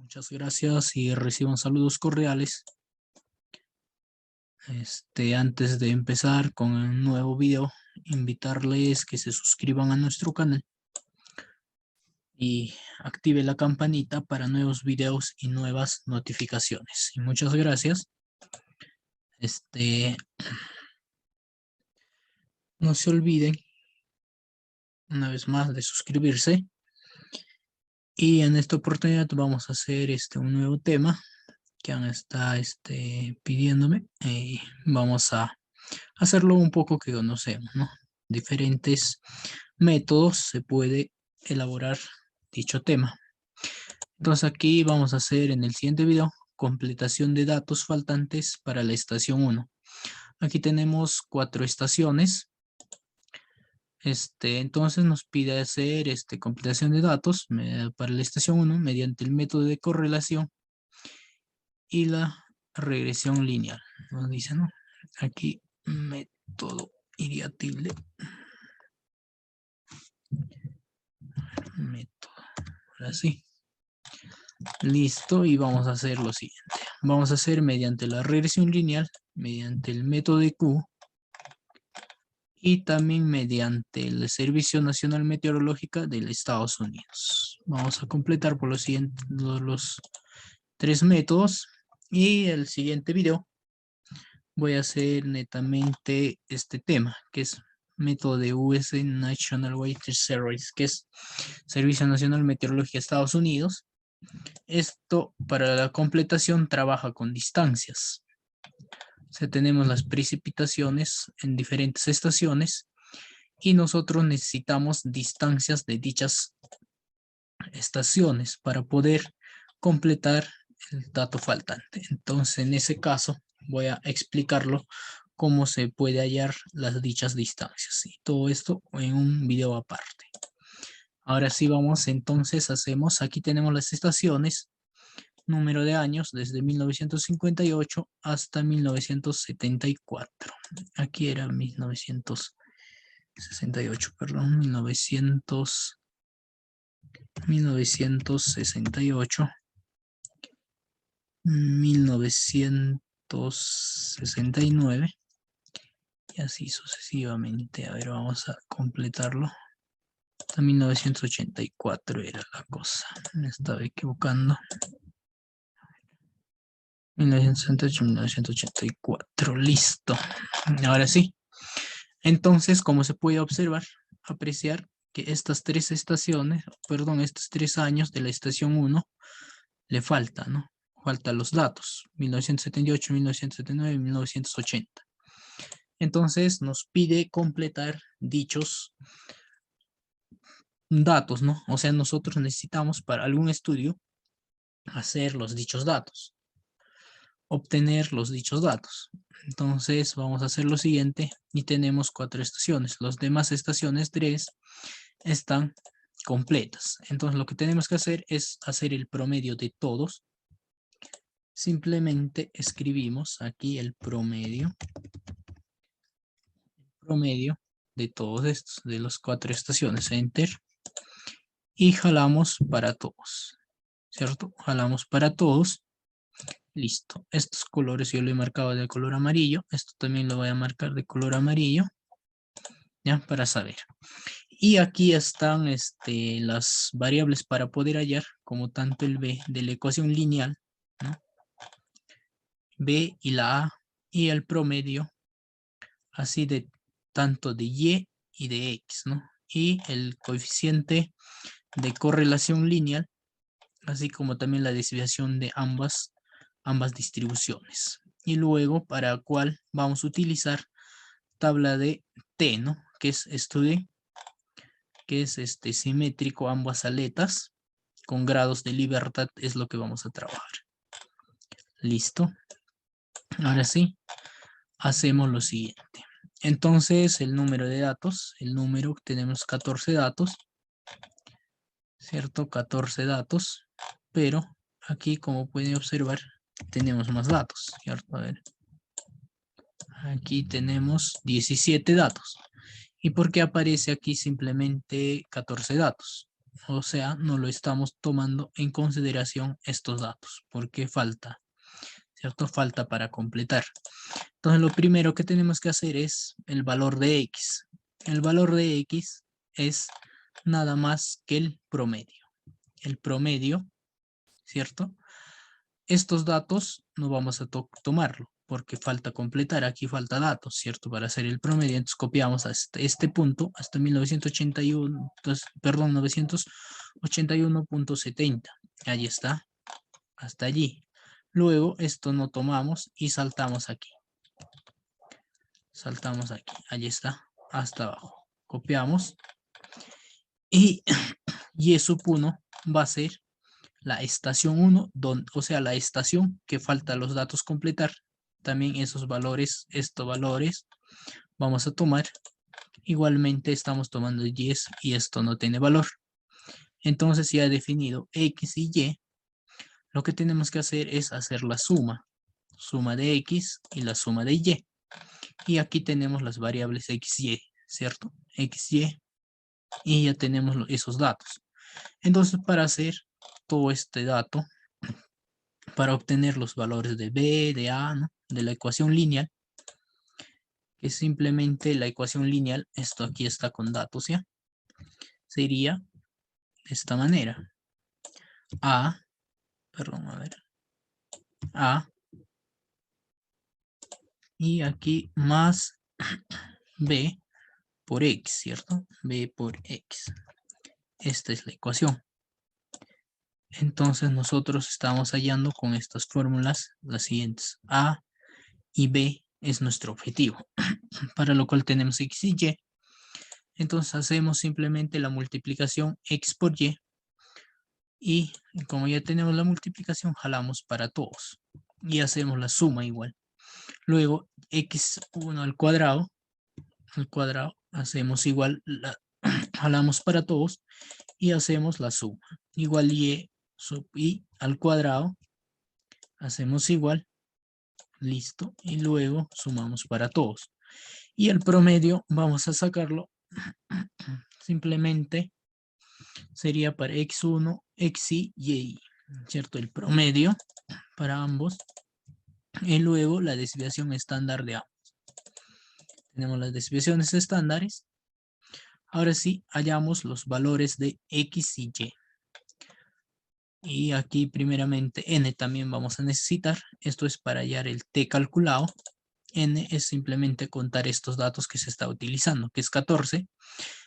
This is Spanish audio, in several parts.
Muchas gracias y reciban saludos cordiales. Antes de empezar con el nuevo video, invitarles que se suscriban a nuestro canal y active la campanita para nuevos videos y nuevas notificaciones. Y muchas gracias. No se olviden una vez más de suscribirse. Y en esta oportunidad vamos a hacer un nuevo tema que han estado pidiéndome. Y vamos a hacerlo un poco que conocemos, ¿no? Diferentes métodos se puede elaborar dicho tema. Entonces aquí vamos a hacer en el siguiente video completación de datos faltantes para la estación 1. Aquí tenemos 4 estaciones. Entonces nos pide hacer completación de datos para la estación 1 mediante el método de correlación y la regresión lineal. Nos dice, ¿no? Aquí método ideatible. Método. Ahora sí. Listo, y vamos a hacer lo siguiente. Vamos a hacer mediante la regresión lineal, mediante el método de Q y también mediante el Servicio Nacional Meteorológico de los Estados Unidos. Vamos a completar por los siguientes, los 3 métodos, y el siguiente video voy a hacer netamente este tema, que es método de US National Weather Service, que es Servicio Nacional Meteorológico de Estados Unidos. Esto para la completación trabaja con distancias. O sea, tenemos las precipitaciones en diferentes estaciones y nosotros necesitamos distancias de dichas estaciones para poder completar el dato faltante. Entonces, en ese caso, voy a explicarlo cómo se puede hallar las dichas distancias y todo esto en un video aparte. Ahora sí vamos, entonces hacemos, aquí tenemos las estaciones, número de años desde 1958 hasta 1974. Aquí era 1968, perdón, 1968, 1969 y así sucesivamente. A ver, vamos a completarlo. Hasta 1984 era la cosa. Me estaba equivocando. 1968, 1984. Listo. Ahora sí. Entonces, como se puede observar, apreciar que estas 3 estaciones, perdón, estos 3 años de la estación 1 le falta, ¿no? Faltan los datos, 1978, 1979 y 1980. Entonces nos pide completar dichos datos, ¿no? O sea, nosotros necesitamos para algún estudio hacer los dichos datos, obtener los dichos datos. Entonces vamos a hacer lo siguiente y tenemos 4 estaciones. Las demás estaciones 3 están completas. Entonces lo que tenemos que hacer es hacer el promedio de todos. Simplemente escribimos aquí el promedio de todos estos, de las 4 estaciones, enter, y jalamos para todos, ¿cierto? Jalamos para todos, listo. Estos colores yo lo he marcado de color amarillo, esto también lo voy a marcar de color amarillo, ya, para saber. Y aquí están las variables para poder hallar, como tanto el B de la ecuación lineal, ¿no? B y la A, y el promedio, así de tanto de Y y de X, ¿no? Y el coeficiente de correlación lineal, así como también la desviación de ambas distribuciones. Y luego, para cuál vamos a utilizar tabla de T, ¿no? Que es esto de, que es simétrico ambas aletas, con grados de libertad es lo que vamos a trabajar. Listo. Ahora sí, hacemos lo siguiente. Entonces, el número de datos, tenemos 14 datos, ¿cierto? 14 datos, pero aquí, como pueden observar, tenemos más datos, ¿cierto? A ver. Aquí tenemos 17 datos. ¿Y por qué aparece aquí simplemente 14 datos? O sea, no lo estamos tomando en consideración estos datos, porque falta, ¿cierto? Falta para completar. Entonces, lo primero que tenemos que hacer es el valor de X. El valor de X es nada más que el promedio. El promedio, ¿cierto? Estos datos no vamos a tomarlo porque falta completar, aquí falta datos, ¿cierto? Para hacer el promedio, entonces copiamos hasta este punto, hasta 1981, entonces, perdón, 981.70. Ahí está, hasta allí. Luego esto no tomamos y saltamos aquí. Saltamos aquí, allí está, hasta abajo. Copiamos y y sub 1 va a ser la estación 1, o sea, la estación que falta los datos completar. También esos valores, estos valores, vamos a tomar. Igualmente estamos tomando 10 y esto no tiene valor. Entonces ya he definido X y Y. Lo que tenemos que hacer es hacer la suma. Suma de X y la suma de Y. Y aquí tenemos las variables X y Y, ¿cierto? X, y ya tenemos esos datos. Entonces, para hacer todo este dato, para obtener los valores de B, de A, ¿no? De la ecuación lineal, que es simplemente la ecuación lineal, esto aquí está con datos, ¿ya? Sería de esta manera. A, perdón, a ver, A, y aquí más B por X, ¿cierto? B por X. Esta es la ecuación. Entonces nosotros estamos hallando con estas fórmulas las siguientes. A y B es nuestro objetivo, para lo cual tenemos X y Y. Entonces hacemos simplemente la multiplicación X por Y. Y como ya tenemos la multiplicación, jalamos para todos. Y hacemos la suma igual. Luego, X1 al cuadrado, hacemos igual, jalamos para todos y hacemos la suma. Igual Y sub I al cuadrado, hacemos igual, listo. Y luego sumamos para todos. Y el promedio vamos a sacarlo simplemente sería para X1, XY y Y, ¿cierto? El promedio para ambos. Y luego la desviación estándar de ambos. Tenemos las desviaciones estándares. Ahora sí, hallamos los valores de X y Y. Y aquí primeramente N también vamos a necesitar. Esto es para hallar el T calculado. N es simplemente contar estos datos que se está utilizando, que es 14.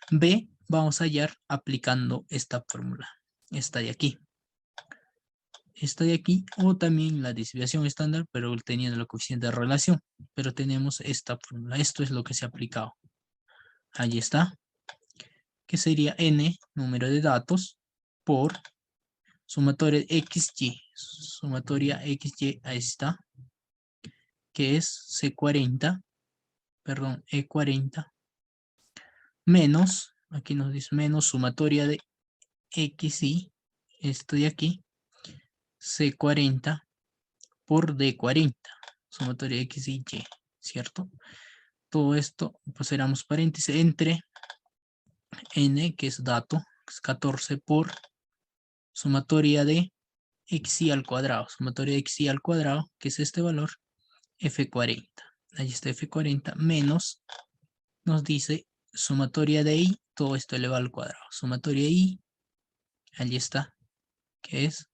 B vamos a hallar aplicando esta fórmula, esta de aquí. Esta de aquí, o también la desviación estándar, pero teniendo el coeficiente de relación. Pero tenemos esta fórmula. Esto es lo que se ha aplicado. Ahí está. Que sería N, número de datos, por sumatoria XY. Sumatoria XY, ahí está. Que es C40, perdón, E40. Menos, aquí nos dice menos sumatoria de XY, esto de aquí, C40 por D40, sumatoria X y Y, ¿cierto? Todo esto, pues éramos paréntesis entre N, que es dato, que es 14 por sumatoria de XY al cuadrado, sumatoria de XY al cuadrado, que es este valor, F40. Ahí está F40 menos, nos dice sumatoria de I, todo esto elevado al cuadrado, sumatoria de I, allí está, que es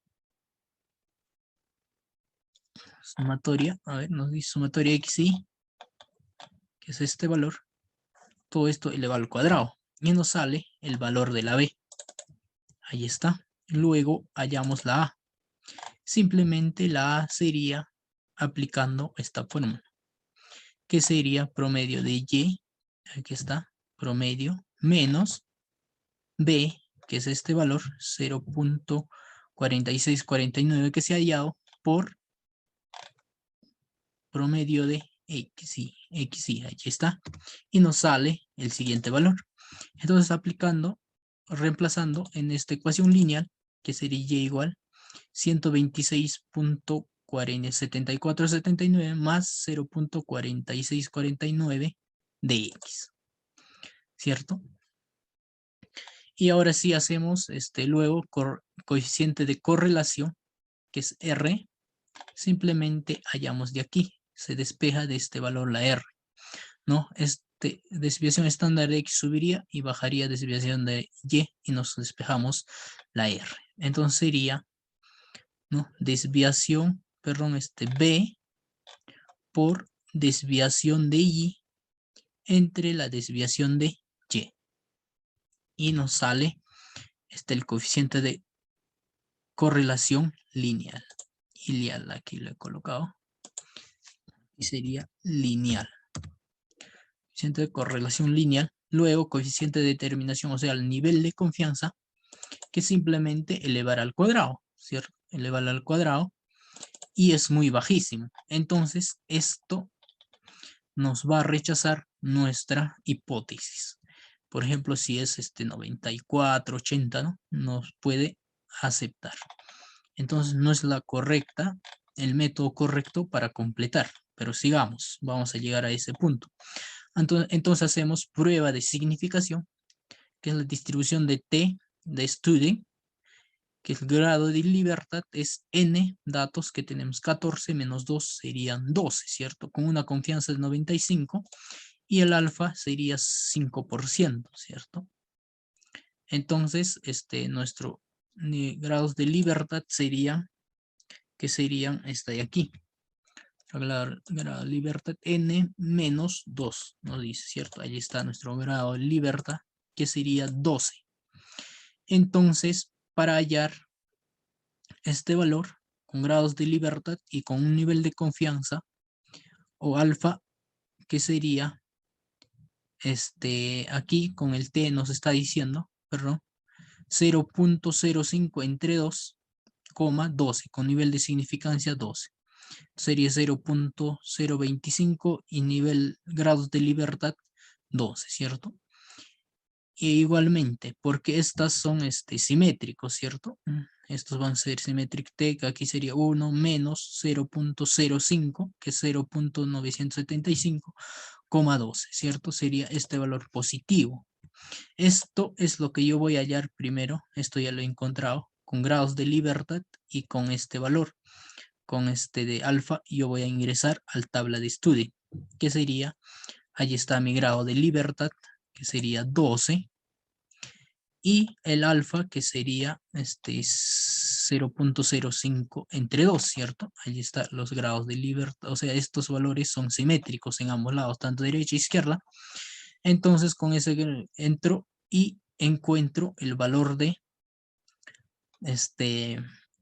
sumatoria, a ver, nos dice sumatoria XY, que es este valor, todo esto elevado al cuadrado, y nos sale el valor de la B. Ahí está. Luego hallamos la A. Simplemente la A sería aplicando esta fórmula, que sería promedio de Y, aquí está, promedio, menos B, que es este valor, 0.4649 que se ha hallado, por promedio de XY, aquí está, y nos sale el siguiente valor. Entonces aplicando, reemplazando en esta ecuación lineal, que sería Y igual 126.7479 más 0.4649 de X, ¿cierto? Y ahora sí hacemos luego coeficiente de correlación, que es R. Simplemente hallamos de aquí. Se despeja de este valor la R, ¿no? Desviación estándar de X subiría y bajaría desviación de Y y nos despejamos la R. Entonces sería, ¿no? Desviación, perdón, B por desviación de Y entre la desviación de Y. Y nos sale el coeficiente de correlación lineal. Ilial, aquí lo he colocado. Y sería lineal. Coeficiente de correlación lineal. Luego, coeficiente de determinación, o sea, el nivel de confianza, que simplemente elevar al cuadrado, ¿cierto? Elevar al cuadrado y es muy bajísimo. Entonces, esto nos va a rechazar nuestra hipótesis. Por ejemplo, si es 94, 80, ¿no? Nos puede aceptar. Entonces, no es la correcta, el método correcto para completar. Pero sigamos, vamos a llegar a ese punto. Entonces hacemos prueba de significación, que es la distribución de T de student, que el grado de libertad es N datos, que tenemos 14 menos 2 serían 12, ¿cierto? Con una confianza de 95 y el alfa sería 5%, ¿cierto? Entonces, nuestro grados de libertad serían, que serían esta de aquí. Grado de libertad N menos 2, nos dice, ¿cierto? Ahí está nuestro grado de libertad, que sería 12. Entonces, para hallar este valor con grados de libertad y con un nivel de confianza o alfa, que sería aquí con el T nos está diciendo, perdón, 0.05 entre 2, 12, con nivel de significancia 12. Sería 0.025 y nivel grados de libertad 12, ¿cierto? Y igualmente, porque estas son simétricos, ¿cierto? Estos van a ser symmetric T, que aquí sería 1 menos 0.05, que es 0.975,12, ¿cierto? Sería este valor positivo. Esto es lo que yo voy a hallar primero, esto ya lo he encontrado, con grados de libertad y con este valor. Con de alfa, yo voy a ingresar al tabla de estudio, que sería, allí está mi grado de libertad, que sería 12, y el alfa, que sería 0.05 entre 2, ¿cierto? Allí están los grados de libertad, o sea, estos valores son simétricos en ambos lados, tanto derecha e izquierda. Entonces, con ese entro y encuentro el valor de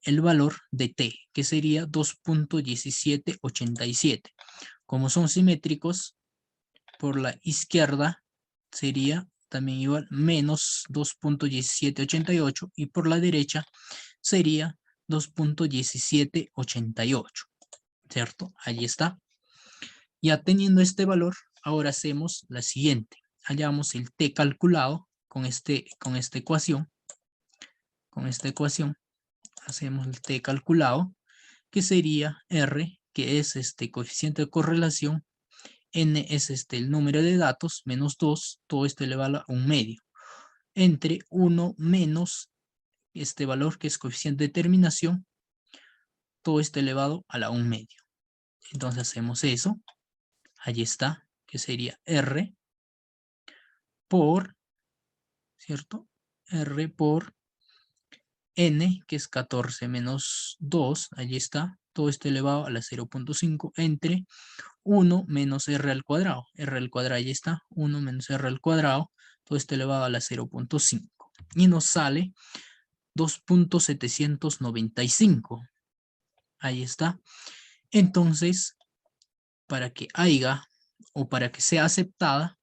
el valor de T, que sería 2.1787. Como son simétricos, por la izquierda sería también igual menos 2.1788 y por la derecha sería 2.1788, ¿cierto? Allí está. Ya teniendo este valor, ahora hacemos la siguiente. Hallamos el T calculado con esta ecuación. Con esta ecuación hacemos el T calculado, que sería R, que es coeficiente de correlación, N es el número de datos, menos 2, todo esto elevado a un medio, entre 1 menos este valor que es coeficiente de determinación, todo esto elevado a la 1 medio. Entonces hacemos eso, allí está, que sería R por, ¿cierto? R por N, que es 14 menos 2, allí está, todo esto elevado a la 0.5 entre 1 menos R al cuadrado. R al cuadrado, ahí está, 1 menos R al cuadrado, todo esto elevado a la 0.5. Y nos sale 2.795. Ahí está. Entonces, para que haya o para que sea aceptada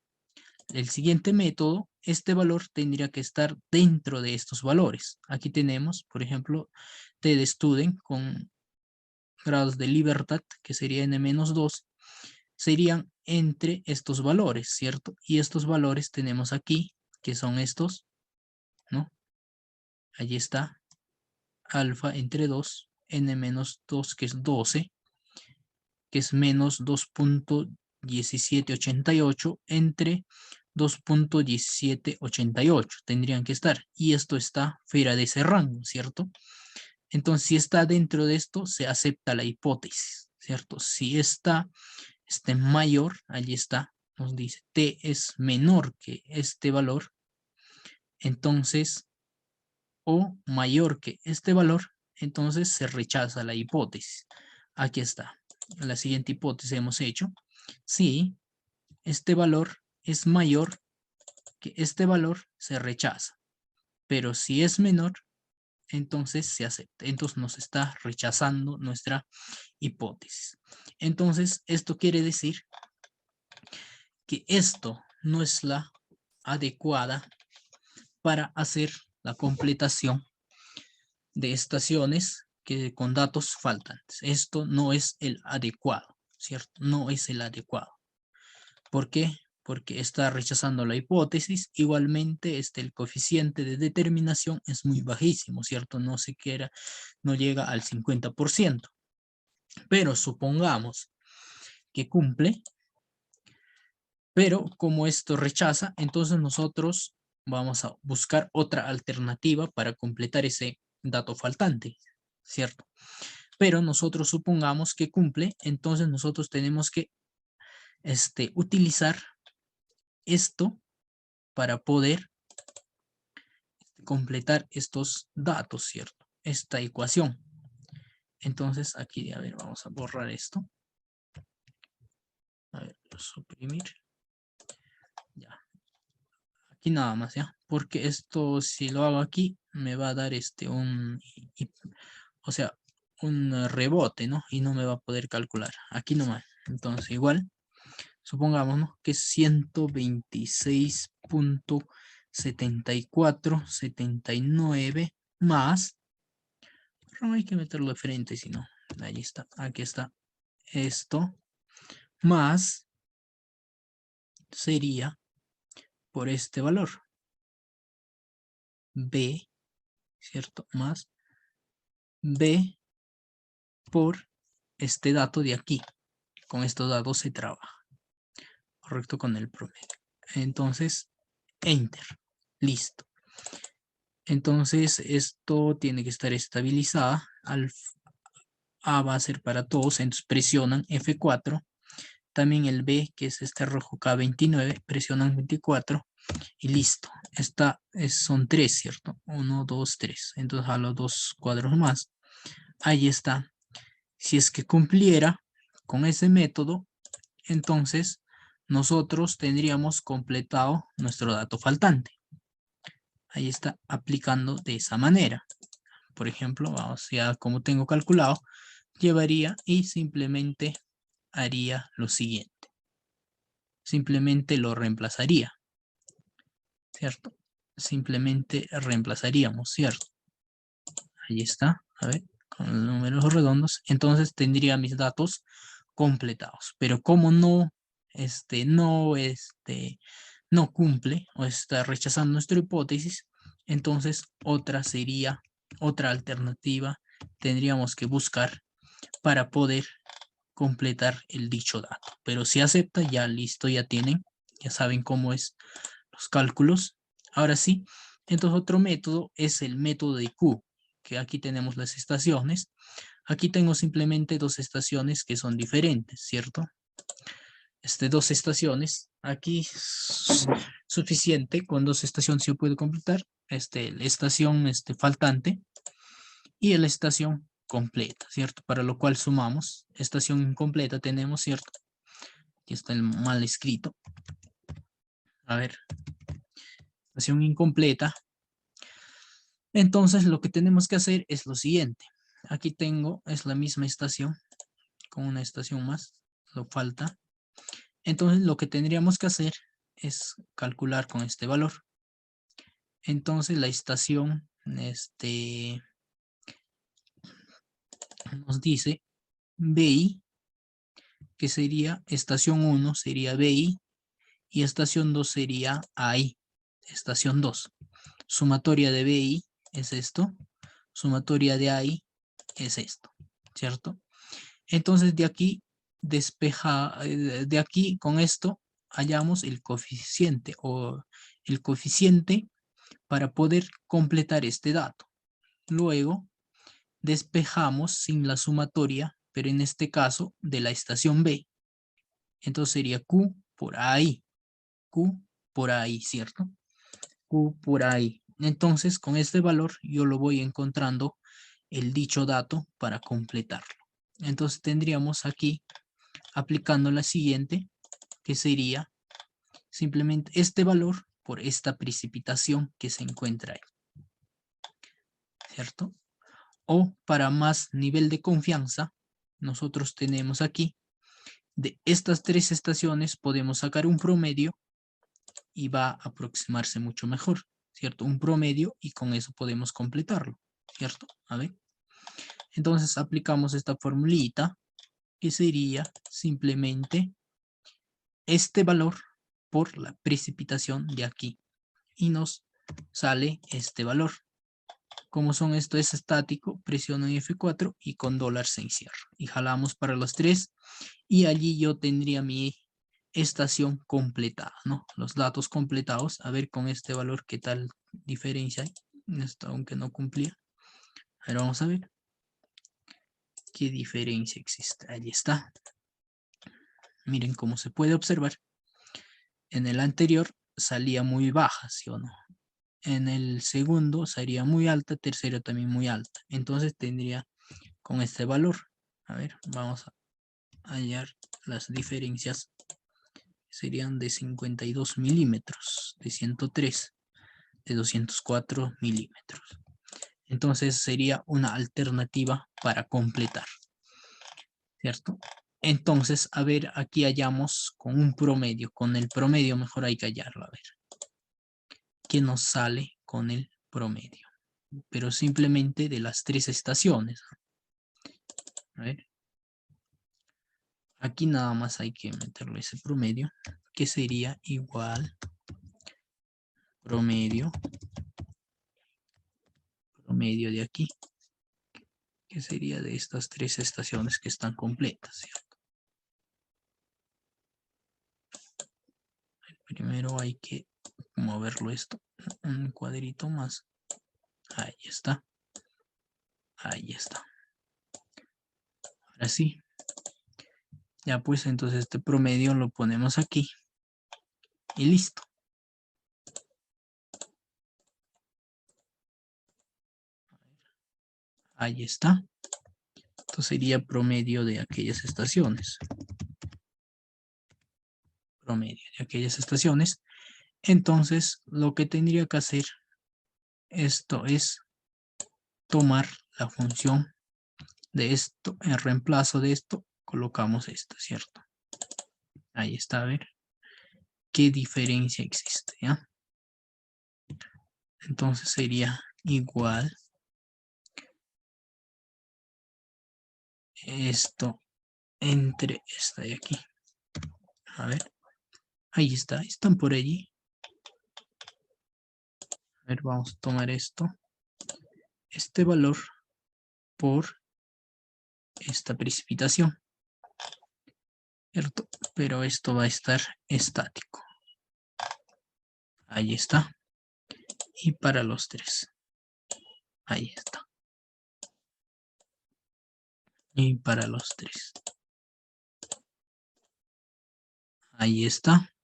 el siguiente método, este valor tendría que estar dentro de estos valores. Aquí tenemos, por ejemplo, T de student con grados de libertad, que sería n-2, serían entre estos valores, ¿cierto? Y estos valores tenemos aquí, que son estos, ¿no? Allí está, alfa entre 2, n-2, que es 12, que es menos 2.1788 entre 2.1788 tendrían que estar. Y esto está fuera de ese rango, ¿cierto? Entonces, si está dentro de esto, se acepta la hipótesis, ¿cierto? Si está mayor, allí está, nos dice t es menor que este valor, entonces, o mayor que este valor, entonces se rechaza la hipótesis. Aquí está. La siguiente hipótesis hemos hecho. Si este valor es mayor que este valor, se rechaza. Pero si es menor, entonces se acepta. Entonces nos está rechazando nuestra hipótesis. Entonces, esto quiere decir que esto no es la adecuada para hacer la completación de estaciones que con datos faltantes. Esto no es el adecuado, ¿cierto? No es el adecuado. ¿Por qué? Porque está rechazando la hipótesis. Igualmente, el coeficiente de determinación es muy bajísimo, ¿cierto? No no llega al 50%. Pero supongamos que cumple, pero como esto rechaza, entonces nosotros vamos a buscar otra alternativa para completar ese dato faltante, ¿cierto? Pero nosotros supongamos que cumple, entonces nosotros tenemos que utilizar esto para poder completar estos datos, ¿cierto? Esta ecuación. Entonces aquí, a ver, vamos a borrar esto. A ver, suprimir. Ya. Aquí nada más, ¿ya? Porque esto, si lo hago aquí, me va a dar o sea, un rebote, ¿no? Y no me va a poder calcular. Aquí nomás. Entonces, igual, supongamos, ¿no? Que es 126.7479 más, pero no hay que meterlo de frente, sino, ahí está, aquí está, esto, más, sería por este valor, B, ¿cierto? Más B por este dato de aquí. Con estos datos se trabaja, correcto, con el promedio. Entonces, Enter, listo. Entonces, esto tiene que estar estabilizada. A va a ser para todos, entonces presionan F4. También el B, que es este rojo K29, presionan 24 y listo. Son 3, ¿cierto? 1, 2, 3. Entonces a los 2 cuadros más. Ahí está. Si es que cumpliera con ese método, entonces nosotros tendríamos completado nuestro dato faltante. Ahí está, aplicando de esa manera. Por ejemplo, vamos, ya como tengo calculado, llevaría y simplemente haría lo siguiente. Simplemente lo reemplazaría, ¿cierto? Simplemente reemplazaríamos, ¿cierto? Ahí está, a ver, con los números redondos. Entonces tendría mis datos completados. Pero como no cumple o está rechazando nuestra hipótesis, entonces otra alternativa tendríamos que buscar para poder completar el dicho dato. Pero si acepta, ya listo, ya saben cómo es los cálculos. Ahora sí, entonces otro método es el método de Q, que aquí tenemos las estaciones. Aquí tengo simplemente dos estaciones que son diferentes, ¿cierto? Dos estaciones. Aquí es suficiente, con dos estaciones se puede completar. La estación faltante y la estación completa, ¿cierto? Para lo cual sumamos. Estación incompleta tenemos, ¿cierto? Aquí está el mal escrito. A ver. Estación incompleta. Entonces lo que tenemos que hacer es lo siguiente. Aquí es la misma estación, con una estación más, lo falta. Entonces lo que tendríamos que hacer es calcular con este valor. Entonces la estación, nos dice BI, que sería estación 1 sería BI y estación 2 sería AI, estación 2. Sumatoria de BI es esto, sumatoria de AI es esto, ¿cierto? Entonces de aquí con esto hallamos el coeficiente para poder completar este dato. Luego despejamos sin la sumatoria, pero en este caso de la estación B. Entonces sería Q por ahí. Q por ahí, ¿cierto? Q por ahí. Entonces con este valor yo lo voy encontrando el dicho dato para completarlo. Entonces tendríamos aquí aplicando la siguiente, que sería simplemente este valor por esta precipitación que se encuentra ahí, ¿cierto? O para más nivel de confianza, nosotros tenemos aquí, de estas tres estaciones podemos sacar un promedio y va a aproximarse mucho mejor, ¿cierto? Un promedio y con eso podemos completarlo, ¿cierto? A ver. Entonces aplicamos esta formulita que sería simplemente este valor por la precipitación de aquí y nos sale este valor. Como son esto es estático, presiono en F4 y con dólar se encierra. Y jalamos para los tres y allí yo tendría mi estación completada, ¿no? Los datos completados. A ver con este valor qué tal diferencia hay. Esto aunque no cumplía. A ver, vamos a ver qué diferencia existe. Allí está. Miren cómo se puede observar. En el anterior salía muy baja, ¿sí o no? En el segundo sería muy alta, tercero también muy alta. Entonces tendría con este valor. A ver, vamos a hallar las diferencias. Serían de 52 milímetros, de 103, de 204 milímetros. Entonces sería una alternativa para completar, ¿cierto? Entonces, a ver, aquí hallamos con un promedio. Con el promedio mejor hay que hallarlo, a ver. ¿Qué nos sale con el promedio? Pero simplemente de las tres estaciones. A ver. Aquí nada más hay que meterle ese promedio, que sería igual promedio de aquí, que sería de estas tres estaciones que están completas, ¿cierto? Primero hay que moverlo esto un cuadrito más. Ahí está. Ahí está. Ahora sí. Ya pues entonces este promedio lo ponemos aquí. Y listo. Ahí está. Esto sería promedio de aquellas estaciones. Promedio de aquellas estaciones. Entonces lo que tendría que hacer esto es tomar la función de esto. En reemplazo de esto colocamos esto, ¿cierto? Ahí está, a ver. ¿Qué diferencia existe? ¿Ya? Entonces sería igual esto entre esta de aquí. A ver. Ahí está. Están por allí. A ver, vamos a tomar esto. Este valor por esta precipitación, ¿cierto? Pero esto va a estar estático. Ahí está. Y para los tres. Ahí está. Y para los tres. Ahí está.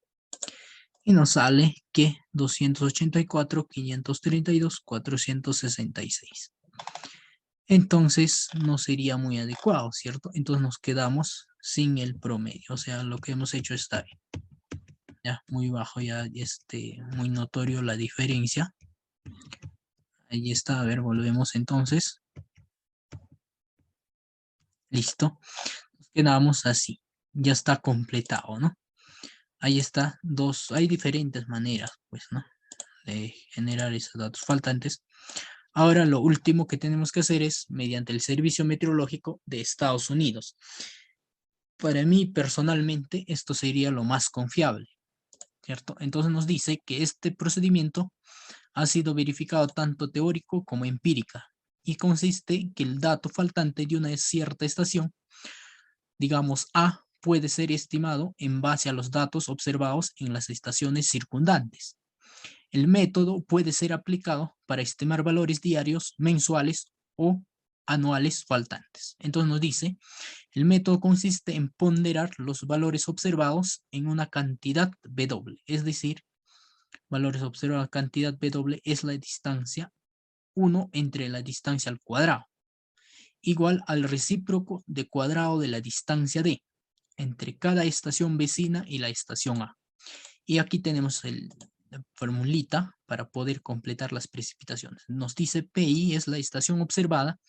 Y nos sale que 284, 532, 466. Entonces no sería muy adecuado, ¿cierto? Entonces nos quedamos sin el promedio. O sea, lo que hemos hecho está bien. Ya, muy bajo, ya muy notorio la diferencia. Ahí está, a ver, volvemos entonces. Listo. Nos quedamos así. Ya está completado, ¿no? Ahí está, hay diferentes maneras, pues, ¿no? De generar esos datos faltantes. Ahora lo último que tenemos que hacer es mediante el Servicio Meteorológico de Estados Unidos. Para mí, personalmente, esto sería lo más confiable, ¿cierto? Entonces nos dice que este procedimiento ha sido verificado tanto teórico como empírica y consiste en que el dato faltante de una cierta estación, digamos A, puede ser estimado en base a los datos observados en las estaciones circundantes. El método puede ser aplicado para estimar valores diarios, mensuales o anuales faltantes. Entonces nos dice, el método consiste en ponderar los valores observados en una cantidad W, es decir, valores observados, cantidad W es la distancia 1 entre la distancia al cuadrado, igual al recíproco de cuadrado de la distancia D entre cada estación vecina y la estación A. Y aquí tenemos la formulita para poder completar las precipitaciones. Nos dice PI es la estación observada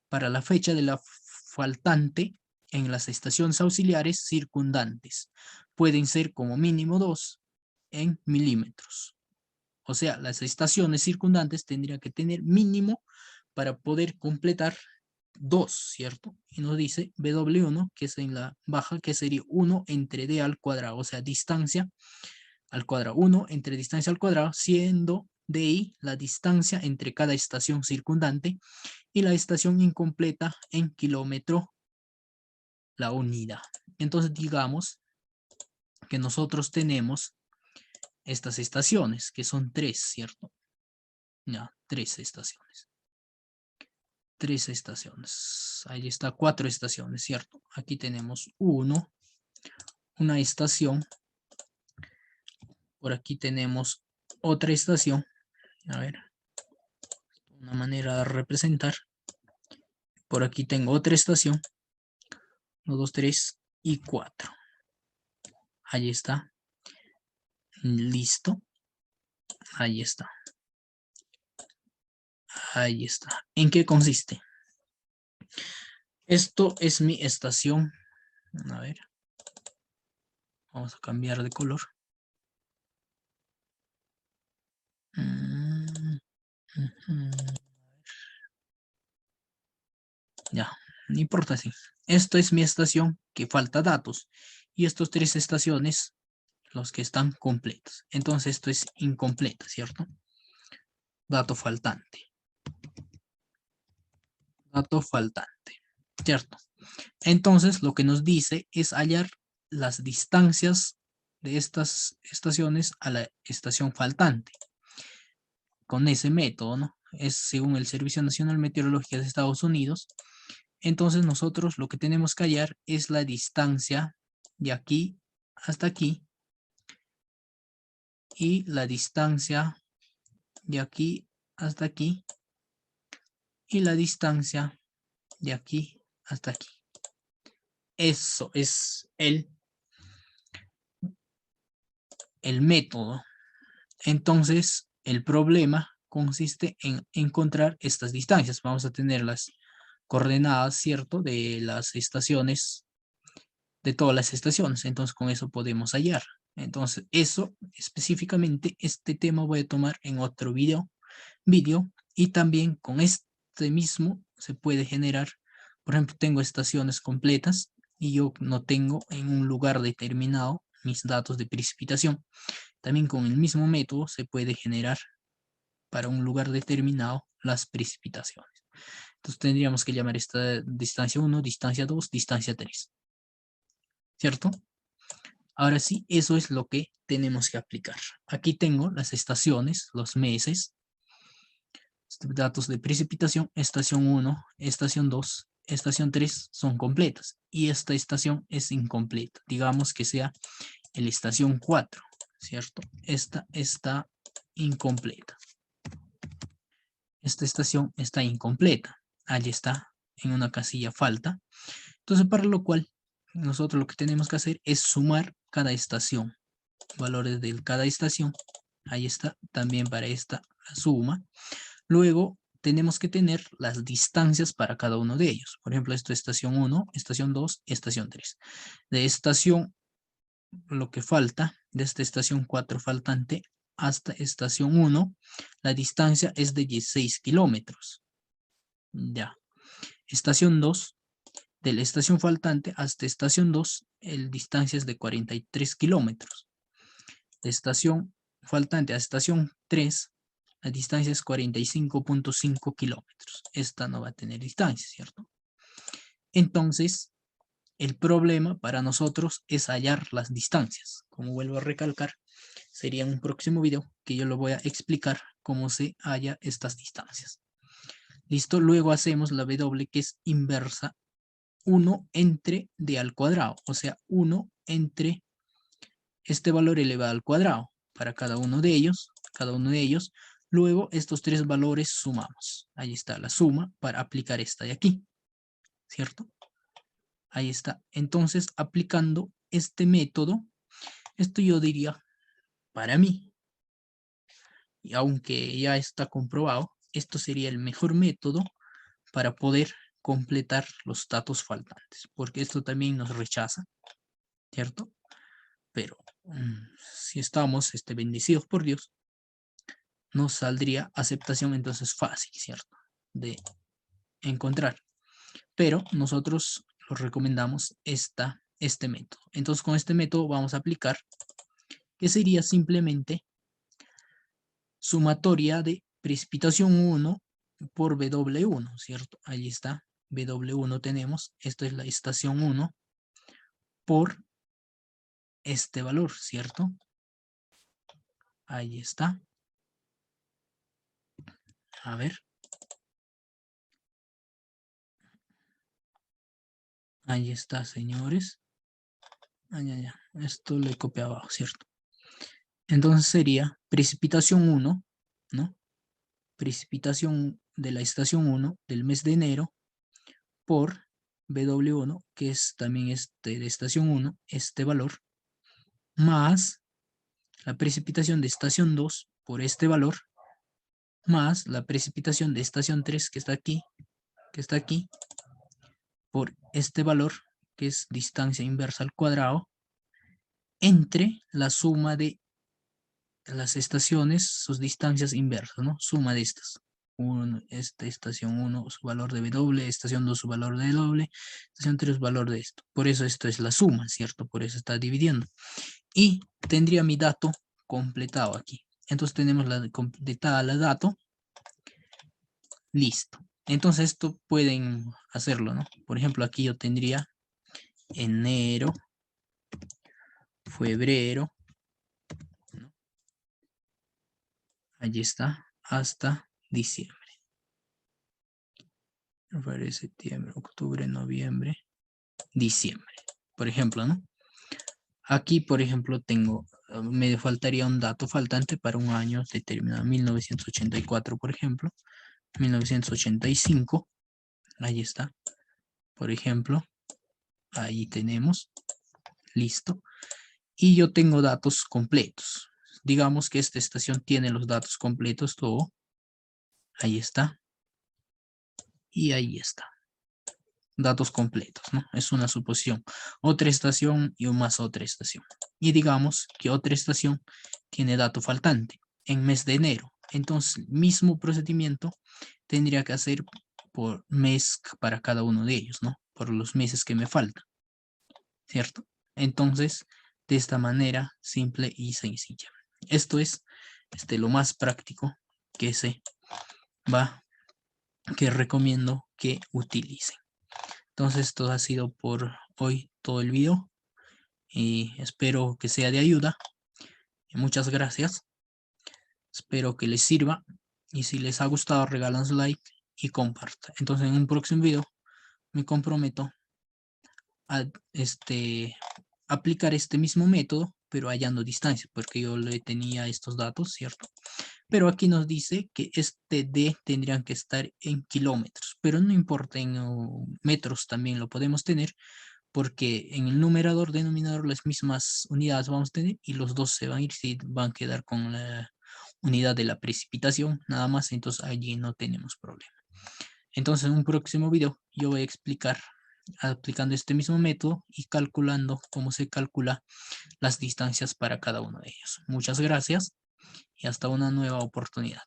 para la fecha de la faltante en las estaciones auxiliares circundantes. Pueden ser como mínimo 2 en milímetros. O sea, las estaciones circundantes tendrían que tener mínimo para poder completar 2, ¿cierto? Y nos dice W1, que es en la baja, que sería 1 entre D al cuadrado, o sea, distancia al cuadrado. 1 entre distancia al cuadrado, siendo DI la distancia entre cada estación circundante y la estación incompleta en kilómetro la unidad. Entonces digamos que nosotros tenemos estas estaciones, que son 3, ¿cierto? Ya, 3 estaciones. 3 estaciones. Ahí está, 4 estaciones, ¿cierto? Aquí tenemos una estación. Por aquí tenemos otra estación. A ver, una manera de representar. Por aquí tengo otra estación. 1, 2, 3 y 4. Ahí está. Listo. Ahí está. Ahí está. ¿En qué consiste? Esto es mi estación. A ver. Vamos a cambiar de color. Ya, no importa si. Esto es mi estación que falta datos. Y estos 3 estaciones, los que están completos. Entonces esto es incompleta, ¿cierto? Dato faltante. Dato faltante, ¿cierto? Entonces lo que nos dice es hallar las distancias de estas estaciones a la estación faltante. Con ese método, ¿no? Es según el Servicio Nacional Meteorológico de Estados Unidos. Entonces nosotros lo que tenemos que hallar es la distancia de aquí hasta aquí y la distancia de aquí hasta aquí y la distancia de aquí hasta aquí. Eso es el método. Entonces el problema consiste en encontrar estas distancias. Vamos a tener las coordenadas, ¿cierto? De las estaciones, de todas las estaciones. Entonces con eso podemos hallar. Entonces eso específicamente, este tema voy a tomar en otro video y también con este mismo se puede generar, por ejemplo, tengo estaciones completas y yo no tengo en un lugar determinado mis datos de precipitación. También con el mismo método se puede generar para un lugar determinado las precipitaciones. Entonces tendríamos que llamar esta distancia 1, distancia 2, distancia 3. ¿Cierto? Ahora sí, eso es lo que tenemos que aplicar. Aquí tengo las estaciones, los meses, datos de precipitación, estación 1, estación 2, estación 3 son completas y esta estación es incompleta. Digamos que sea la estación 4, ¿cierto? Esta está incompleta. Esta estación está incompleta. Allí está, en una casilla falta. Entonces, para lo cual, nosotros lo que tenemos que hacer es sumar cada estación. Valores de cada estación. Ahí está, también para esta suma. Luego, tenemos que tener las distancias para cada uno de ellos. Por ejemplo, esto es estación 1, estación 2, estación 3. De estación, lo que falta, de esta estación 4 faltante hasta estación 1, la distancia es de 16 kilómetros. Ya. Estación 2, de la estación faltante hasta estación 2, el distancia es de 43 kilómetros. De estación faltante a estación 3, la distancia es 45.5 kilómetros. Esta no va a tener distancia, ¿cierto? Entonces, el problema para nosotros es hallar las distancias. Como vuelvo a recalcar, sería en un próximo video que yo lo voy a explicar cómo se halla estas distancias. Listo, luego hacemos la W, que es inversa 1 entre d al cuadrado, o sea, 1 entre este valor elevado al cuadrado para cada uno de ellos, Luego estos tres valores sumamos. Ahí está la suma para aplicar esta de aquí, ¿cierto? Ahí está. Entonces, aplicando este método, esto yo diría, para mí, y aunque ya está comprobado, esto sería el mejor método para poder completar los datos faltantes, porque esto también nos rechaza, ¿cierto? Pero si estamos bendecidos por Dios, nos saldría aceptación entonces fácil, ¿cierto? De encontrar. Pero nosotros los recomendamos este método. Entonces con este método vamos a aplicar, que sería simplemente sumatoria de precipitación 1 por W1, ¿cierto? Ahí está, W1 tenemos, esto es la estación 1 por este valor, ¿cierto? Ahí está. A ver. Ahí está, señores. Ya. Esto lo he copiado abajo, ¿cierto? Entonces sería precipitación 1, ¿no? Precipitación de la estación 1 del mes de enero por W1, que es también de estación 1, este valor, más la precipitación de estación 2 por este valor, más la precipitación de estación 3 que está aquí, por este valor, que es distancia inversa al cuadrado, entre la suma de las estaciones, sus distancias inversas, ¿no? Suma de estas. Estación 1 su valor de W, estación 2 su valor de W, estación 3 valor de esto. Por eso esto es la suma, ¿cierto? Por eso está dividiendo. Y tendría mi dato completado aquí. Entonces tenemos la completada la dato. Listo. Entonces esto pueden hacerlo, ¿no? Por ejemplo, aquí yo tendría enero, febrero, ¿no? Allí está, hasta diciembre. Febrero, septiembre, octubre, noviembre, diciembre, por ejemplo, ¿no? Aquí, por ejemplo, me faltaría un dato faltante para un año determinado, 1984, por ejemplo, 1985, ahí está, por ejemplo, ahí tenemos, listo, y yo tengo datos completos. Digamos que esta estación tiene los datos completos, todo, ahí está, y ahí está. Datos completos, ¿no? Es una suposición. Otra estación y más otra estación. Y digamos que otra estación tiene dato faltante en mes de enero. Entonces, mismo procedimiento tendría que hacer por mes para cada uno de ellos, ¿no? Por los meses que me faltan, ¿cierto? Entonces, de esta manera, simple y sencilla. Esto es lo más práctico que que recomiendo que utilicen. Entonces, esto ha sido por hoy todo el video y espero que sea de ayuda. Muchas gracias. Espero que les sirva y si les ha gustado regalan su like y compartan. Entonces, en un próximo video me comprometo a aplicar este mismo método, pero hallando distancia, porque yo le tenía estos datos, ¿cierto? Pero aquí nos dice que este D tendrían que estar en kilómetros, pero no importa, en metros también lo podemos tener, porque en el numerador, denominador, las mismas unidades vamos a tener y los dos se van a ir, si van a quedar con la unidad de la precipitación, nada más, entonces allí no tenemos problema. Entonces en un próximo video yo voy a explicar aplicando este mismo método y calculando cómo se calcula las distancias para cada uno de ellos. Muchas gracias y hasta una nueva oportunidad.